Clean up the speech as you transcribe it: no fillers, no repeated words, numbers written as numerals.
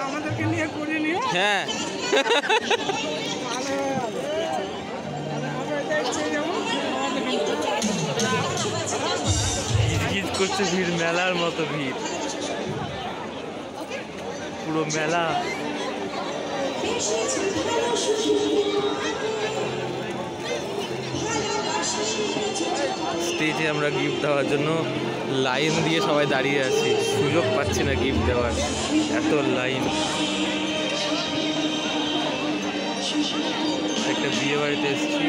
আমাদেরকে নিয়ে করে নিও। হ্যাঁ গিজ করছে ভিড়, মেলার মতো ভিড়, পুরো মেলা। স্টেজে আমরা গিফট দেওয়ার জন্য লাইন দিয়ে সবাই দাঁড়িয়ে আছি, সুযোগ পাচ্ছি না গিফট দেওয়ার, এত লাইন। একটা বিয়ে বাড়িতে এসেছি।